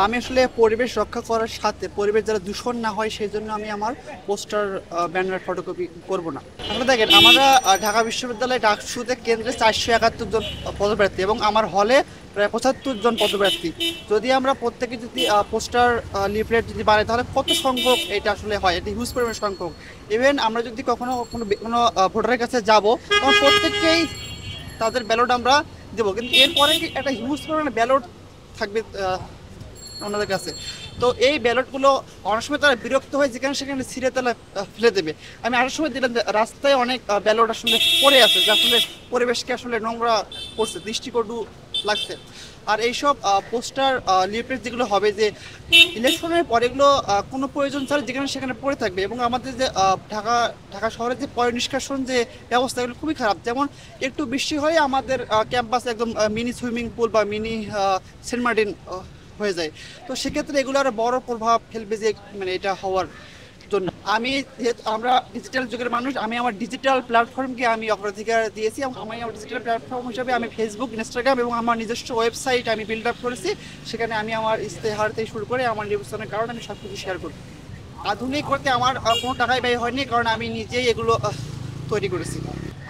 আমি আসলে পরিবেশ রক্ষা করার সাথে পরিবেশ যারা দূষণ না হয় সেই জন্য আমি আমার পোস্টার ব্যানার ফটোকপি করব না। আসলে দেখেন আমরা ঢাকা বিশ্ববিদ্যালয়ে ডাকসুতে কেন্দ্রে 471 জন পদপ্রার্থী এবং আমার হলে প্রায় 75 জন পদপ্রার্থী। যদি আমরা প্রত্যেকে যদি পোস্টার লিফলেট যদি বানাই তাহলে কত সংখ্যক এটা আসলে হয়, এটা হিউজ পরিমাণ সংখ্যক। ইভেন আমরা যদি কখনো কোনো কোনো ভোটারের কাছে যাব তখন প্রত্যেককেই তাদের ব্যালট আমরা দেবো, কিন্তু এরপরে একটা হিউজ পরিমাণে ব্যালট থাকবে ওনাদের কাছে। তো এই ব্যালটগুলো অনেক সময় তারা বিরক্ত হয় যেখানে সেখানে ছিঁড়ে তারা ফেলে দেবে। আমি আরেক সময় দিলাম যে রাস্তায় অনেক ব্যালট আসলে পড়ে আছে, যা আসলে পরিবেশকে আসলে নোংরা করছে, দৃষ্টিকটু লাগছে। আর এইসব পোস্টার লিফলেট যেগুলো হবে যে ইলেকশনের পর এগুলো কোনো প্রয়োজন ছাড়া যেখানে সেখানে পড়ে থাকবে এবং আমাদের যে ঢাকা ঢাকা শহরে যে পয় নিষ্কাশন যে ব্যবস্থা এগুলো খুবই খারাপ। যেমন একটু বৃষ্টি হয়ে আমাদের ক্যাম্পাসে একদম মিনি সুইমিং পুল বা মিনি সেন্ট মার্টিন হয়ে যায়। তো সেক্ষেত্রে এগুলো আরো বড় প্রভাব ফেলবে যে মানে এটা হওয়ার জন্য আমি, যেহেতু আমরা ডিজিটাল যুগের মানুষ, আমি আমার ডিজিটাল প্ল্যাটফর্মকে আমি অগ্রাধিকার দিয়েছি এবং আমি আমার ডিজিটাল প্ল্যাটফর্ম হিসেবে আমি ফেসবুক, ইনস্টাগ্রাম এবং আমার নিজস্ব ওয়েবসাইট আমি বিল্ড আপ করেছি। সেখানে আমি আমার ইস্তেহার থেকে শুরু করে আমার নির্বাচনের কারণে আমি সব কিছু শেয়ার করি। আধুনিক করতে আমার কোনো টাকাই ব্যয় হয়নি, কারণ আমি নিজেই এগুলো তৈরি করেছি।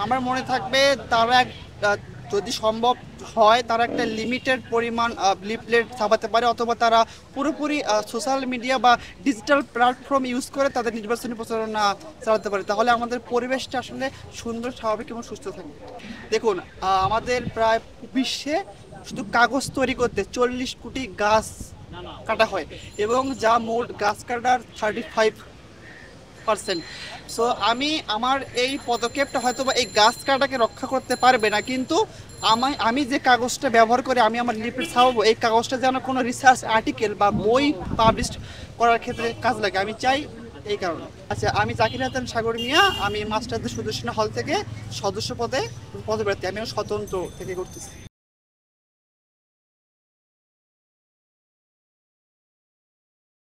আমার মনে থাকবে তারা যদি সম্ভব হয় তারা একটা লিমিটেড পরিমাণ লিফলেট ছাপাতে পারে, অথবা তারা পুরোপুরি সোশ্যাল মিডিয়া বা ডিজিটাল প্ল্যাটফর্ম ইউজ করে তাদের নির্বাচনী প্রচারণা চালাতে পারে। তাহলে আমাদের পরিবেশটা আসলে সুন্দর, স্বাভাবিক এবং সুস্থ থাকবে। দেখুন, আমাদের প্রায় বিশ্বে শুধু কাগজ তৈরি করতে 40 কোটি গাছ কাটা হয় এবং যা মোট গাছ কাটার 35%। সো আমি আমার এই পদক্ষেপটা হয়তো বা এই গাছ কাটাকে রক্ষা করতে পারবে না, কিন্তু আমি যে কাগজটা ব্যবহার করে আমি আমার লিফলেট ছাপাবো, এই কাগজটা যেন কোনো রিসার্চ আর্টিকেল বা বই পাবলিশ করার ক্ষেত্রে কাজ লাগে, আমি চাই এই কারণে। আচ্ছা, আমি জাকির হাসান সাগর মিয়া, আমি মাস্টারদের সুদর্শন হল থেকে সদস্য পদে পদপ্রার্থী, আমি স্বতন্ত্র থেকে করতেছি।